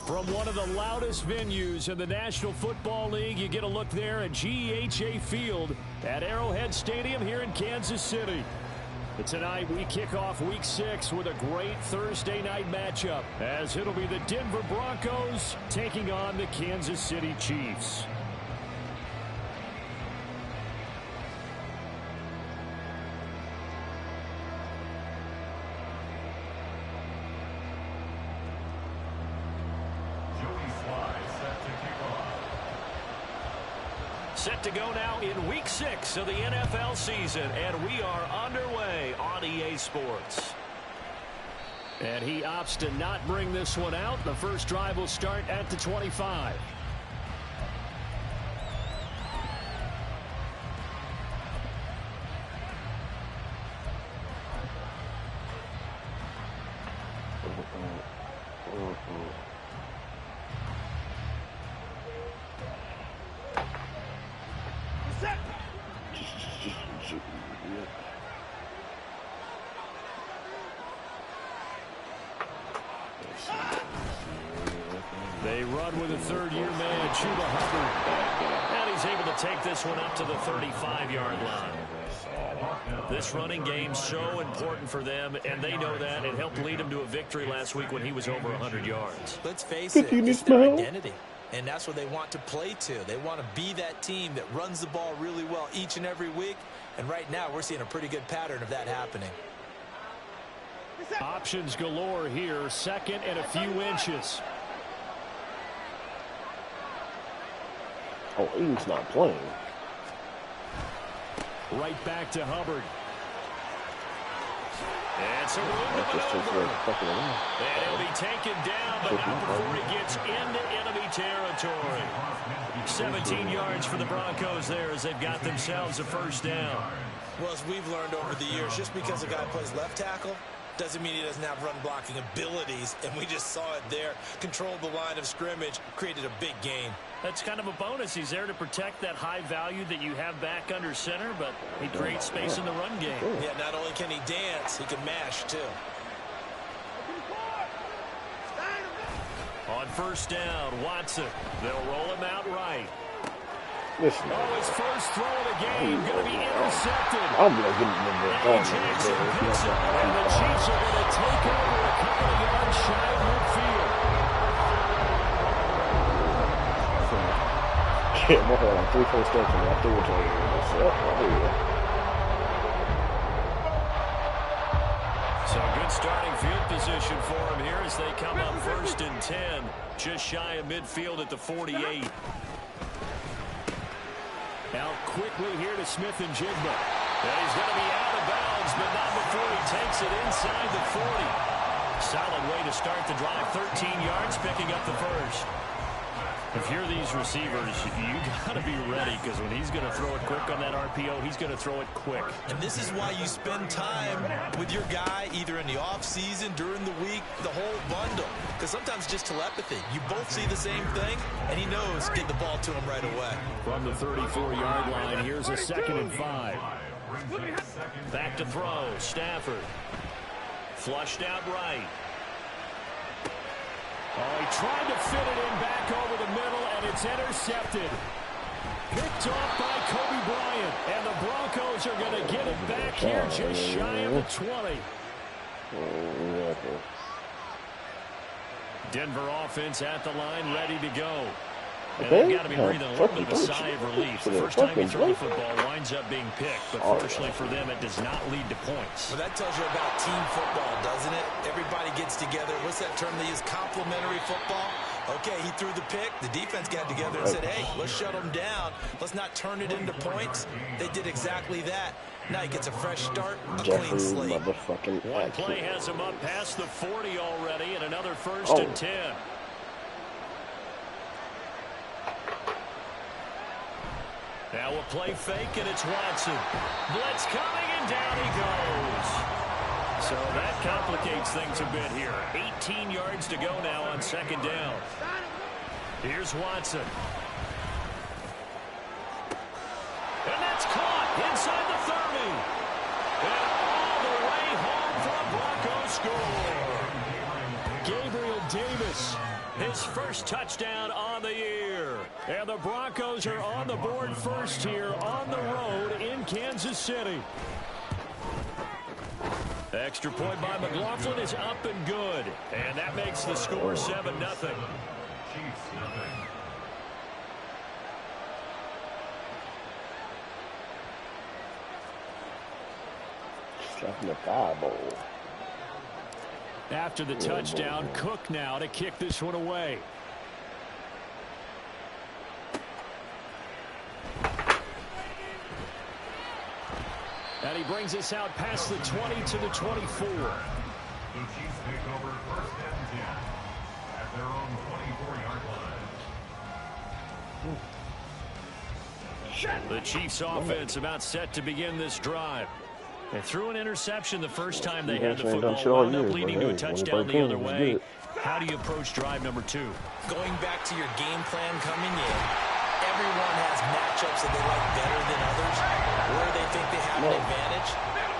From one of the loudest venues in the National Football League, you get a look there at GEHA Field at Arrowhead Stadium here in Kansas City. But tonight we kick off Week 6 with a great Thursday night matchup, as it'll be the Denver Broncos taking on the Kansas City Chiefs. Set to go now in Week 6 of the NFL season, and we are underway on EA Sports. And he opts to not bring this one out. The first drive will start at the 25. They run with a third-year man, Chuba Hubbard. And he's able to take this one up to the 35-yard line. This running game's so important for them, and they know that. It helped lead them to a victory last week when he was over 100 yards. Let's face it, it's their identity. And that's what they want to play to. They want to be that team that runs the ball really well each and every week. And right now, we're seeing a pretty good pattern of that happening. Options galore here. Second and a few inches. Oh, Eaton's not playing. Right back to Hubbard. And so and he'll be taken down, but not before he gets into enemy territory. 17 yards for the Broncos there as they've got themselves a first down. Well, as we've learned over the years, just because a guy plays left tackle doesn't mean he doesn't have run blocking abilities, and we just saw it there. Controlled the line of scrimmage, created a big gain. That's kind of a bonus. He's there to protect that high value that you have back under center, but he creates space in the run game. Yeah, not only can he dance, he can mash, too. On first down, Watson. They'll roll him out right. Listen, his first throw of the game going to be intercepted. I'm going to give him the Jackson picks it, and the Chiefs are going to take over a couple of yards shy of midfield. Yeah, more like 3-4 steps and I threw it to you. So good starting field position for him here as they come up first and 10, just shy of midfield at the 48. Now quickly here to Smith and Jigba. And he's going to be out of bounds, but not before he takes it inside the 40. Solid way to start the drive, 13 yards, picking up the first. If you're these receivers, you got to be ready, because when he's going to throw it quick on that RPO, he's going to throw it quick. And this is why you spend time with your guy, either in the offseason, during the week, the whole bundle. Because sometimes just telepathy. You both see the same thing, and he knows get the ball to him right away. From the 34-yard line, here's a 2nd and 5. Back to throw, Stafford. Flushed out right. Oh, he tried to fit it in back over the middle, and it's intercepted. Picked off by Kobe Bryant, and the Broncos are going to get it back here just shy of the 20. Denver offense at the line, ready to go. And they've got to be breathing a little bit of a sigh of relief. The first time you throw the football winds up being picked, but fortunately for them, it does not lead to points. Well, that tells you about team football, doesn't it? Everybody gets together. What's that term they use? Complementary football? Okay, he threw the pick. The defense got together and said, hey, let's shut them down. Let's not turn it into points. They did exactly that. Now he gets a fresh start, a clean slate. One play has him up past the 40 already, and another first and 10. Now a play fake, and it's Watson. Blitz coming, and down he goes. So that complicates things a bit here. 18 yards to go now on 2nd down. Here's Watson. And that's caught inside the 30. And all the way home for a score. Gabriel Davis, his first touchdown on the year. And the Broncos are on the board first here on the road in Kansas City. Extra point by McLaughlin is up and good. And that makes the score 7-0. Dropping the fireball. After the touchdown, Cook now to kick this one away. And he brings us out past the 20 to the 24. The Chiefs pick over first and 10 at their own 24-yard line. The Chiefs offense about set to begin this drive. They threw an interception the first time they had the football, wound up leading to a touchdown the other way. How do you approach drive number 2? Going back to your game plan coming in, everyone has matchups that they like better than others, where they think they have an advantage.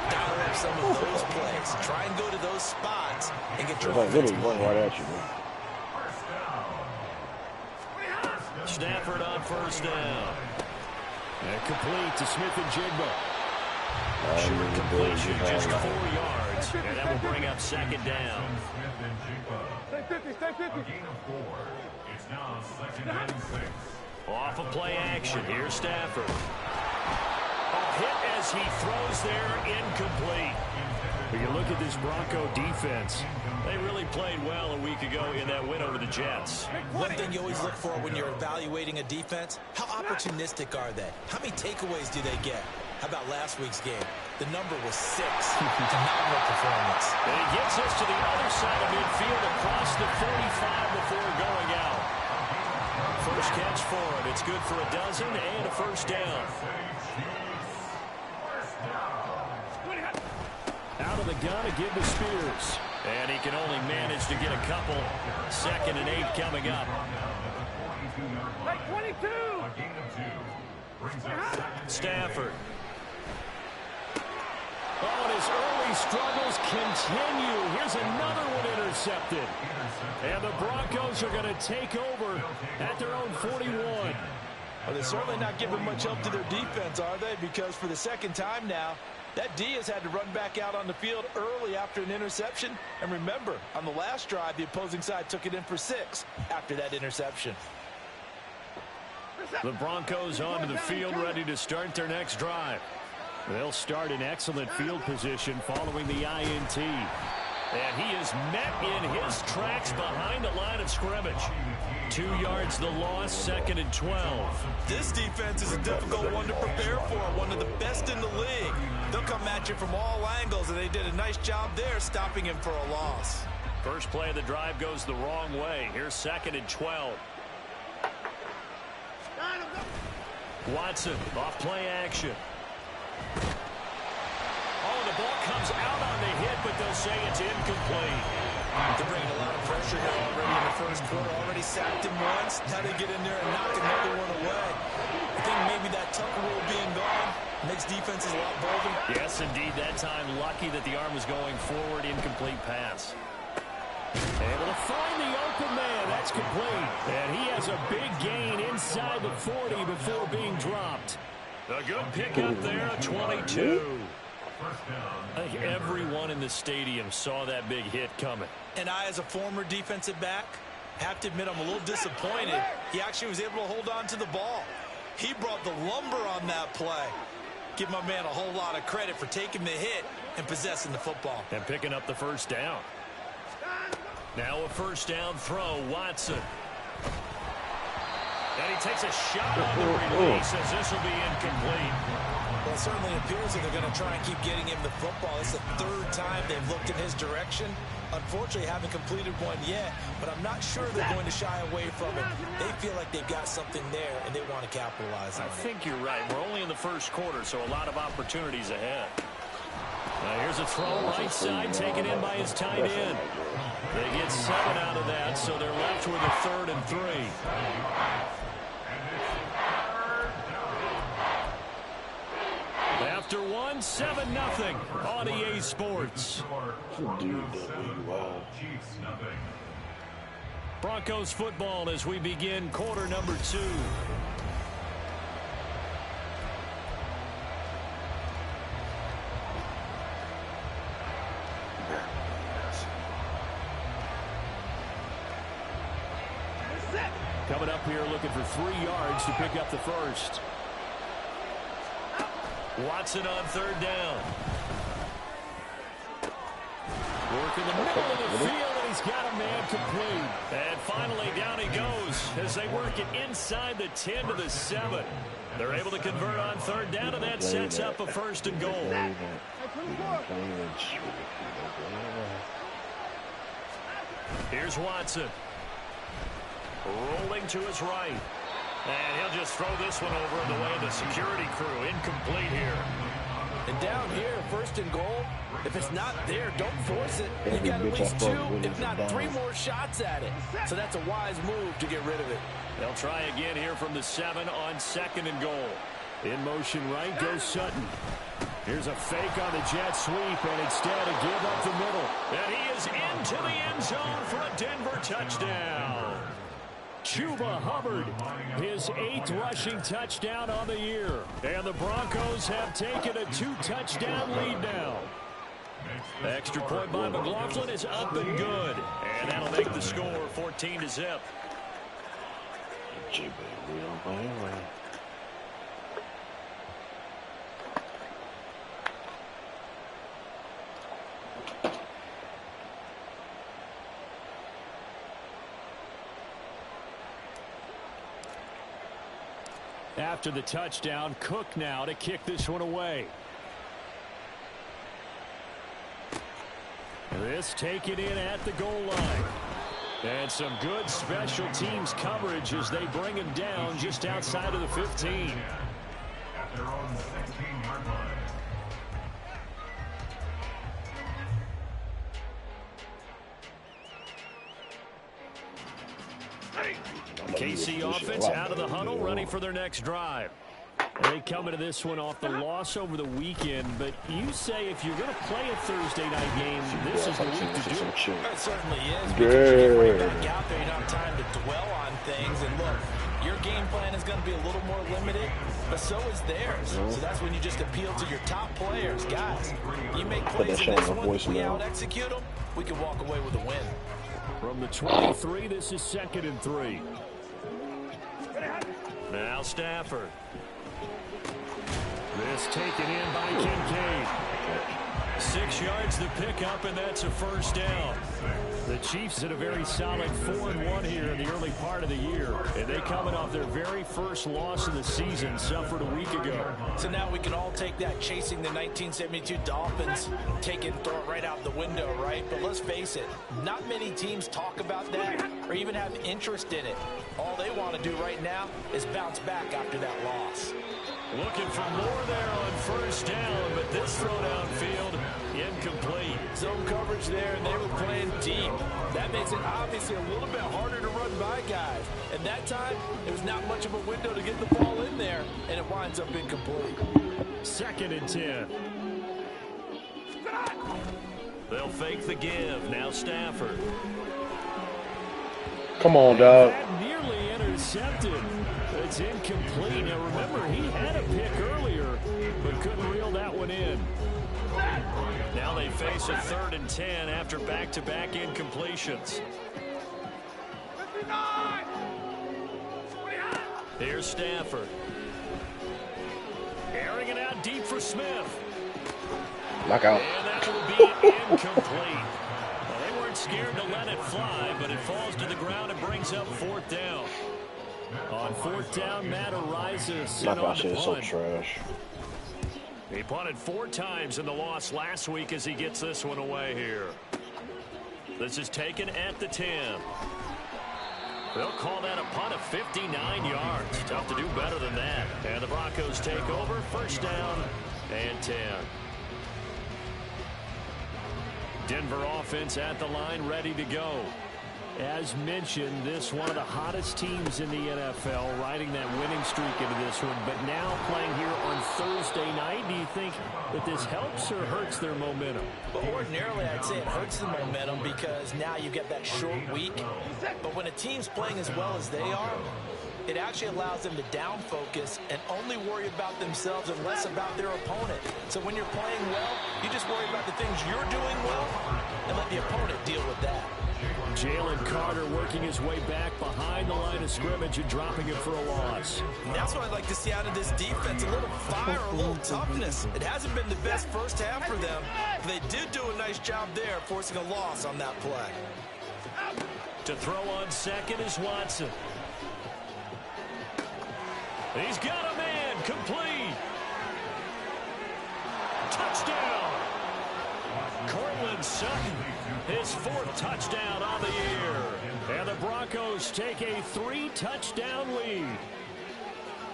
Dial up some of those plays. Try and go to those spots and get your offense going. Right at you, Stafford on first down. And complete to Smith and Jigba. Short completion, just 4 yards. And that will bring up second down. Stay 50, stay 50. A gain of 4. It's now second and 6. Off of play action. Here's Stafford. A hit as he throws there, incomplete. When you look at this Bronco defense, they really played well a week ago in that win over the Jets. One thing you always look for when you're evaluating a defense, how opportunistic are they? How many takeaways do they get? How about last week's game? The number was 6. Phenomenal performance. And he gets us to the other side of midfield across the 45 before going out. First catch for him. It's good for a dozen and a first down. Out of the gun to give to Spears. And he can only manage to get a couple. 2nd and 8 coming up. 22. Stafford. Oh, and his early struggles continue. Here's another one intercepted. And the Broncos are going to take over at their own 41. Well, they're certainly not giving much help to their defense, are they? Because for the second time now, that D has had to run back out on the field early after an interception. And remember, on the last drive, the opposing side took it in for 6 after that interception. The Broncos onto the field, ready to start their next drive. They'll start in excellent field position following the INT. And he is met in his tracks behind the line of scrimmage. 2 yards the loss, 2nd and 12. This defense is a difficult one to prepare for, one of the best in the league. They'll come at you from all angles, and they did a nice job there stopping him for a loss. First play of the drive goes the wrong way. Here's 2nd and 12. Watson, off play action. Oh, the ball comes out on the hit, but they'll say it's incomplete. They're bringing a lot of pressure here already in the first quarter. Already sacked him once. Now they get in there and knock another one away. I think maybe that Tucker rule being gone makes defenses a lot bolder. Yes, indeed. That time, lucky that the arm was going forward. Incomplete pass. Able to find the open man. That's complete. And he has a big gain inside the 40 before being dropped. A good pickup there, 22. I think everyone in the stadium saw that big hit coming. And I, as a former defensive back, have to admit I'm a little disappointed. He actually was able to hold on to the ball. He brought the lumber on that play. Give my man a whole lot of credit for taking the hit and possessing the football. And picking up the first down. Now a first down throw, Watson. And he takes a shot on the release as this will be incomplete. Well, it certainly appears that they're going to try and keep getting him the football. It's the 3rd time they've looked in his direction. Unfortunately, haven't completed one yet, but I'm not sure they're going to shy away from it. They feel like they've got something there, and they want to capitalize on it. I think you're right. We're only in the first quarter, so a lot of opportunities ahead. Now here's a throw right side, taken in by his tight end. They get 7 out of that, so they're left with a 3rd and 3. after one, 7-0 on EA Sports. Broncos football as we begin quarter number 2. Coming up here looking for 3 yards to pick up the first. Watson on 3rd down. Work in the middle of the field, and he's got a man complete. And finally down he goes as they work it inside the 10 to the 7. They're able to convert on 3rd down, and that sets up a 1st and goal. Here's Watson. Rolling to his right. And he'll just throw this one over in the way of the security crew. Incomplete here. And down here, 1st and goal, if it's not there, don't force it. You got at least 2, if not 3 more shots at it. So that's a wise move to get rid of it. They'll try again here from the 7 on 2nd and goal. In motion right goes Sutton. Here's a fake on the jet sweep, and instead a give up the middle. And he is into the end zone for a Denver touchdown. Chuba Hubbard, his 8th rushing touchdown on the year. And the Broncos have taken a 2-touchdown lead now. The extra point by McLaughlin is up and good. And that'll make the score 14-0. After the touchdown, Cook now to kick this one away. This taken in at the goal line. And some good special teams coverage as they bring him down just outside of the 15. At their own 16-yard line. KC offense out of the huddle, ready for their next drive. They come into this one off the loss over the weekend, but you say if you're going to play a Thursday night game, this is the week to do it. It certainly is, because you get right back out there, you don't have time to dwell on things. And look, your game plan is going to be a little more limited, but so is theirs. So that's when you just appeal to your top players. Guys, you make plays in this one, we out-execute them, we can walk away with a win. From the 23, this is 2nd and 3. Now Stafford. This taken in by Kincaid. 6 yards to pick up, and that's a 1st down. The Chiefs had a very solid 4-1 here in the early part of the year, and they coming off their very first loss of the season, suffered a week ago. So now we can all take that chasing the 1972 Dolphins, take it and throw it right out the window, right? But let's face it, not many teams talk about that or even have interest in it. All they want to do right now is bounce back after that loss. Looking for more there on 1st down, but this throw downfield incomplete. Zone coverage there, and they were playing deep. That makes it obviously a little bit harder to run by guys. And that time, it was not much of a window to get the ball in there, and it winds up incomplete. 2nd and 10. They'll fake the give. Now Stafford. Come on, dog. That nearly intercepted. It's incomplete. Now remember, he had a pick earlier, but couldn't reel that one in. Now they face a 3rd and 10 after back-to-back incompletions. Here's Stafford. Airing it out deep for Smith. Knockout. And that will be incomplete. Well, they weren't scared to let it fly, but it falls to the ground and brings up 4th down. On 4th down, Matt Ariza sent on the punt. So trash. He punted 4 times in the loss last week as he gets this one away here. This is taken at the 10. They'll call that a punt of 59 yards. Tough to do better than that. And the Broncos take over. 1st down and 10. Denver offense at the line, ready to go. As mentioned, this one of the hottest teams in the NFL, riding that winning streak into this one. But now playing here on Thursday night, do you think that this helps or hurts their momentum? Well, ordinarily, I'd say it hurts the momentum because now you get that short week. But when a team's playing as well as they are, it actually allows them to down focus and only worry about themselves and less about their opponent. So when you're playing well, you just worry about the things you're doing well and let the opponent deal with that. Jalen Carter working his way back behind the line of scrimmage and dropping it for a loss. And that's what I'd like to see out of this defense, a little fire, a little toughness. It hasn't been the best first half for them, but they did do a nice job there, forcing a loss on that play. To throw on second is Watson. He's got a man, complete. Touchdown. Cortland Sutton, his 4th touchdown on the year. And the Broncos take a 3-touchdown lead.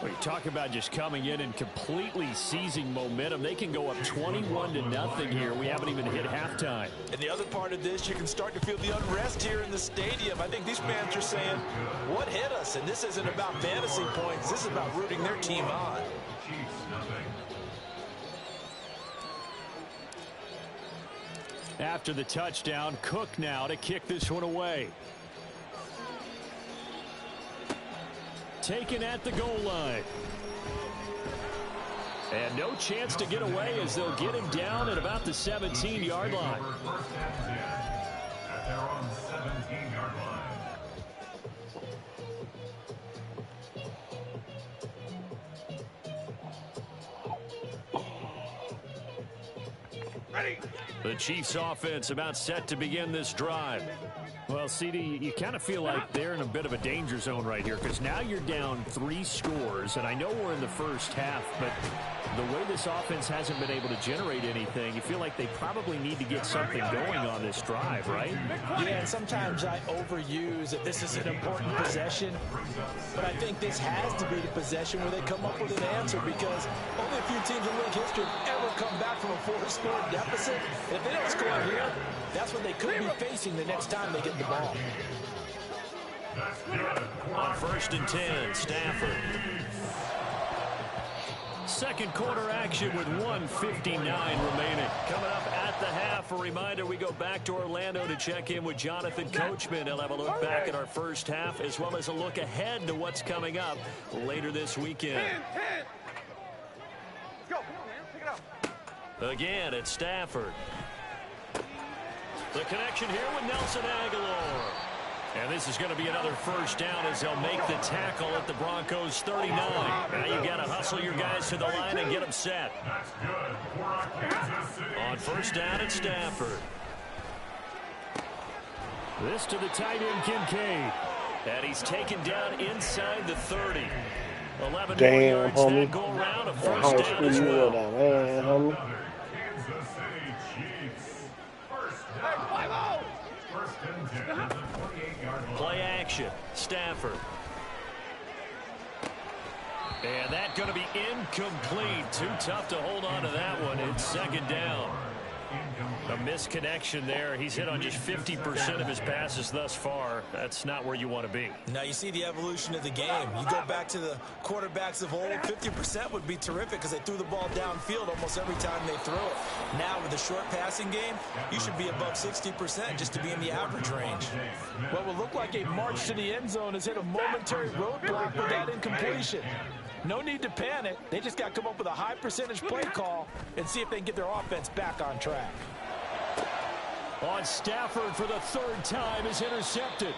We talk about just coming in and completely seizing momentum. They can go up 21-0 here. We haven't even hit halftime. And the other part of this, you can start to feel the unrest here in the stadium. I think these fans are saying, what hit us? And this isn't about fantasy points. This is about rooting their team on. After the touchdown, Cook now to kick this one away. Taken at the goal line. And no chance to get away as they'll get him down at about the 17-yard line. At their own 17-yard line. Ready. The Chiefs offense about set to begin this drive. Well, CD, you kind of feel like they're in a bit of a danger zone right here because now you're down 3 scores, and I know we're in the first half, but the way this offense hasn't been able to generate anything, you feel like they probably need to get something going on this drive, right? Yeah, and sometimes I overuse that this is an important possession, but I think this has to be the possession where they come up with an answer because only a few teams in league history have ever come back from a 4-score deficit. If they don't score here, that's what they could be facing the next time they get the ball. On 1st and 10, Stafford. Second quarter action with 1:59 remaining. Coming up at the half, a reminder we go back to Orlando to check in with Jonathan Coachman. He'll have a look back at our first half as well as a look ahead to what's coming up later this weekend. 10. Let's go. Come on, man. Pick it up. Again, it's Stafford. The connection here with Nelson Aguilar. And this is going to be another first down as they'll make the tackle at the Broncos 39. Now you got to hustle your guys to the line and get them set. That's good for Kansas City. On first down at Stafford. This to the tight end, Kincaid. And he's taken down inside the 30. 11 more yards that go around. A first down as well. Kansas City Chiefs. First down. First and 10 at the 28-yard line. Play action. Stafford. And that's going to be incomplete. Too tough to hold on to that one. It's second down. A misconnection there. He's hit on just 50% of his passes thus far. That's not where you want to be. Now you see the evolution of the game. You go back to the quarterbacks of old, 50% would be terrific because they threw the ball downfield almost every time they throw it. Now with the short passing game, you should be above 60% just to be in the average range. What will look like a march to the end zone has hit a momentary roadblock with that incompletion. No need to panic. They just got to come up with a high percentage play call and see if they can get their offense back on track. On Stafford for the 3rd time is intercepted.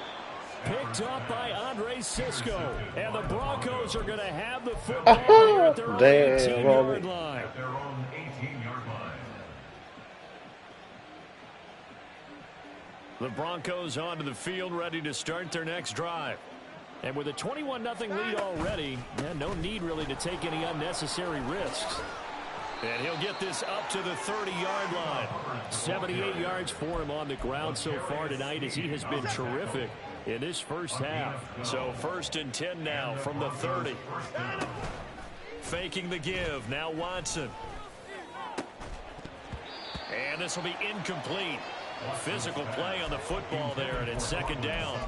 Picked up by Andre Sisco. And the Broncos are going to have the football here at their own 18-yard line. At their own 18-yard line. The Broncos onto the field ready to start their next drive. And with a 21-0 lead already, no need really to take any unnecessary risks. And he'll get this up to the 30-yard line. 78 yards for him on the ground so far tonight as he has been terrific in this first half. So 1st and 10 now from the 30. Faking the give. Now Watson. And this will be incomplete. Physical play on the football there, and it's second down.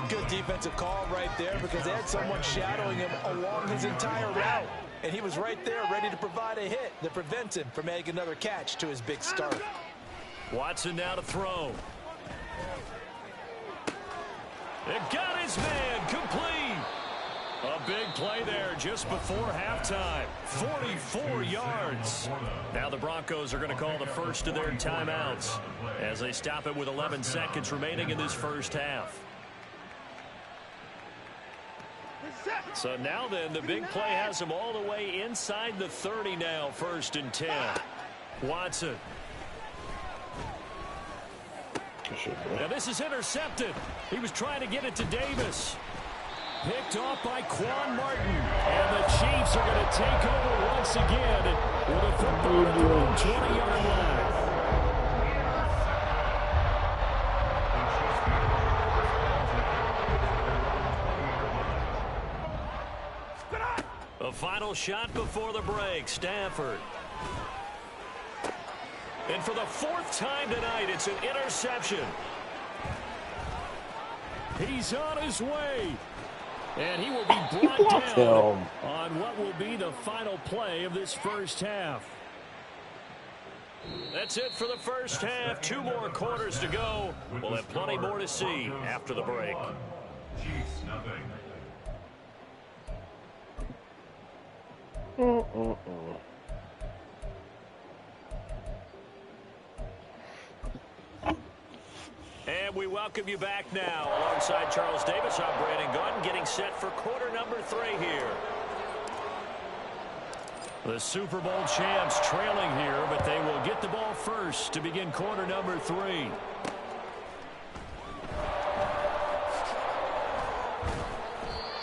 Good defensive call right there because they had someone shadowing him along his entire route. And he was right there ready to provide a hit that prevents him from making another catch to his big start. Watson now to throw. It got his man complete. A big play there just before halftime. 44 yards. Now the Broncos are going to call the first of their timeouts as they stop it with 11 seconds remaining in this first half. So now then, the big play has him all the way inside the 30 now, 1st and 10. Watson. Now this is intercepted. He was trying to get it to Davis. Picked off by Quan Martin. And the Chiefs are going to take over once again with a football at their own 20-yard line. A final shot before the break. Stafford. And for the 4th time tonight, it's an interception. He's on his way. And he will be brought down on what will be the final play of this first half. That's it for the first half. 2 more quarters to go. We'll have plenty more to see after the break. Chiefs nothing. And we welcome you back now. Alongside Charles Davis, I'm Brandon Gordon, getting set for quarter number 3 here. The Super Bowl champs trailing here, but they will get the ball first to begin quarter number 3.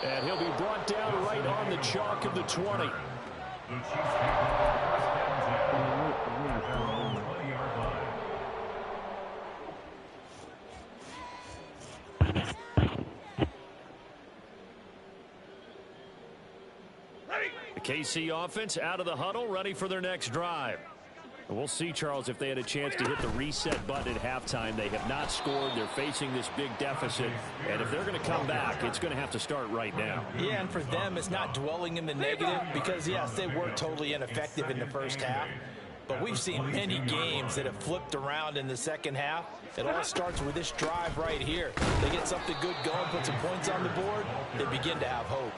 And he'll be brought down right on the chalk of the 20. The Chiefs take over 1st and 10 at their own 20-yard line. The KC offense out of the huddle, ready for their next drive. And we'll see, Charles, if they had a chance to hit the reset button at halftime. They have not scored. They're facing this big deficit. And if they're going to come back, it's going to have to start right now. Yeah, and for them, it's not dwelling in the negative because, yes, they were totally ineffective in the first half. But we've seen many games that have flipped around in the second half. It all starts with this drive right here. They get something good going, put some points on the board, they begin to have hope.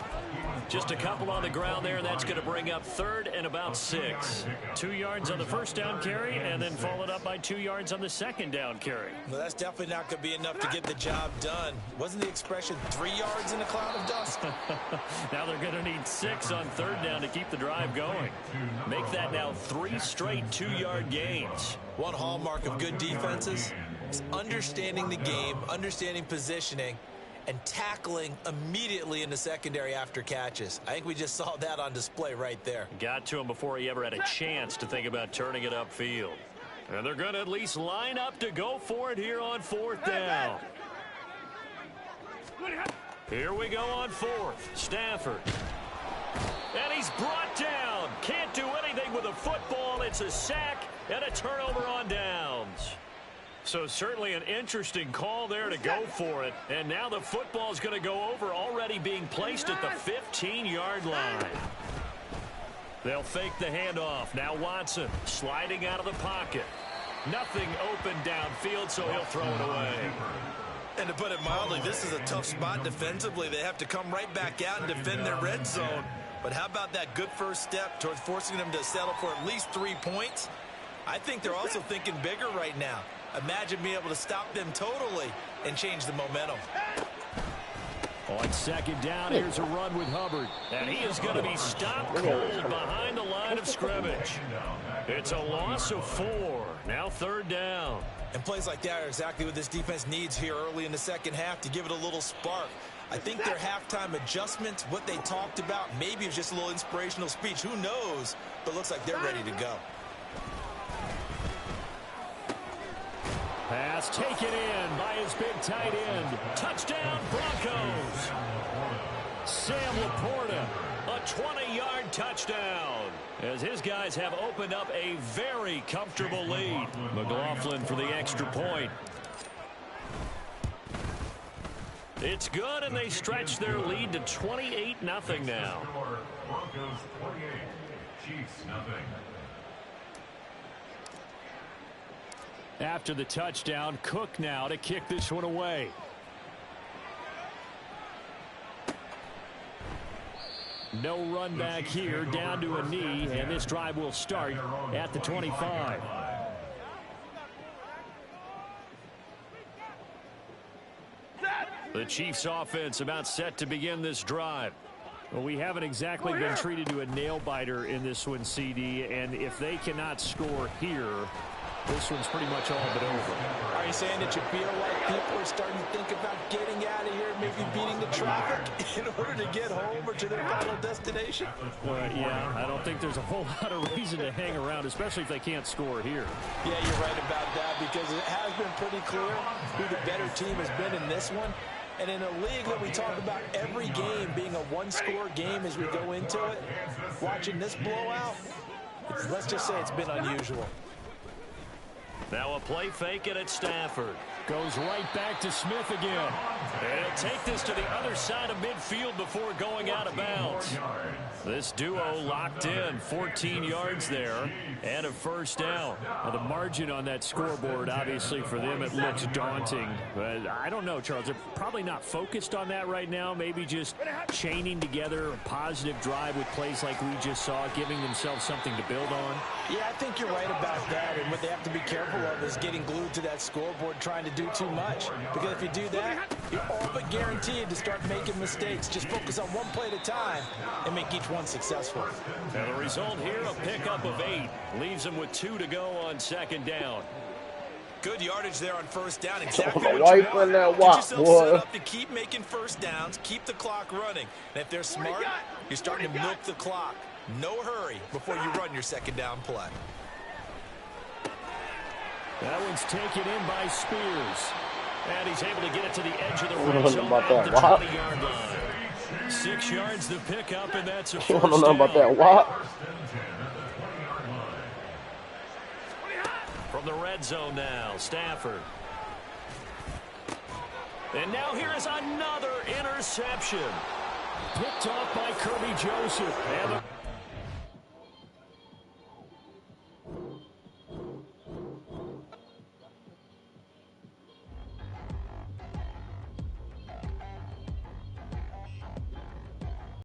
Just a couple on the ground there, and that's going to bring up 3rd and about 6. 2 yards on the first down carry, and then followed up by 2 yards on the second down carry. Well, that's definitely not going to be enough to get the job done. Wasn't the expression 3 yards in a cloud of dust? Now they're going to need 6 on 3rd down to keep the drive going. Make that now 3 straight 2-yard gains. One hallmark of good defenses is understanding the game, understanding positioning, and tackling immediately in the secondary after catches. I think we just saw that on display right there. Got to him before he ever had a chance to think about turning it upfield. And they're going to at least line up to go for it here on 4th down. Here we go on 4th. Stafford. And he's brought down. Can't do anything with a football. It's a sack and a turnover on downs. So certainly an interesting call there to go for it. And now the football is going to go over, already being placed at the 15-yard line. They'll fake the handoff. Now Watson sliding out of the pocket. Nothing open downfield, so he'll throw it away. And to put it mildly, this is a tough spot defensively. They have to come right back out and defend their red zone. But how about that good first step towards forcing them to settle for at least 3 points? I think they're also thinking bigger right now. Imagine being able to stop them totally and change the momentum. On 2nd down, here's a run with Hubbard. And he is going to be stopped cold behind the line of scrimmage. It's a loss of 4. Now 3rd down. And plays like that are exactly what this defense needs here early in the second half to give it a little spark. I think their halftime adjustments, what they talked about, maybe it was just a little inspirational speech. Who knows? But it looks like they're ready to go. Pass taken in by his big tight end. Touchdown, Broncos. Sam Laporta, a 20-yard touchdown, as his guys have opened up a very comfortable lead. McLaughlin for the extra point. It's good, and they stretch their lead to 28-0 now. Broncos 28, Chiefs nothing. After the touchdown, Cook now to kick this one away. No run back here, down to a knee, and this drive will start at the 25. The Chiefs offense about set to begin this drive. Well, we haven't exactly been treated to a nail-biter in this one, CD, and if they cannot score here, this one's pretty much all but over. Are you saying that you feel like people are starting to think about getting out of here, maybe beating the traffic in order to get home or to their final destination? Yeah, I don't think there's a whole lot of reason to hang around, especially if they can't score here. Yeah, you're right about that, because it has been pretty clear who the better team has been in this one. And in a league that we talk about every game being a one-score game as we go into it, watching this blowout, let's just say it's been unusual. Now a play fake it at Stafford. Goes right back to Smith again. And he'll take this to the other side of midfield before going out of bounds. This duo locked in, 14 yards there, and a first down. Now the margin on that scoreboard, obviously for them, it looks daunting. But I don't know, Charles. They're probably not focused on that right now. Maybe just chaining together a positive drive with plays like we just saw, giving themselves something to build on. Yeah, I think you're right about that. And what they have to be careful of is getting glued to that scoreboard, trying to do too much. Because if you do that, you're all but guaranteed to start making mistakes. Just focus on one play at a time and make each one successful. And the result here, a pickup of 8. Leaves them with 2 to go on second down. Good yardage there on first down. Exactly Oh, what you want. that Get walk, yourself boy. set up to keep making first downs, keep the clock running. And if they're smart, you're starting to milk the clock. No hurry before you run your second down play. That one's taken in by Spears. And he's able to get it to the edge of the red zone about at that the walk. 20-yard line. 6 yards the pickup, and that's a You first want to know about that down. walk? From the red zone now, Stafford. And now here is another interception. Picked off by Kirby Joseph. And the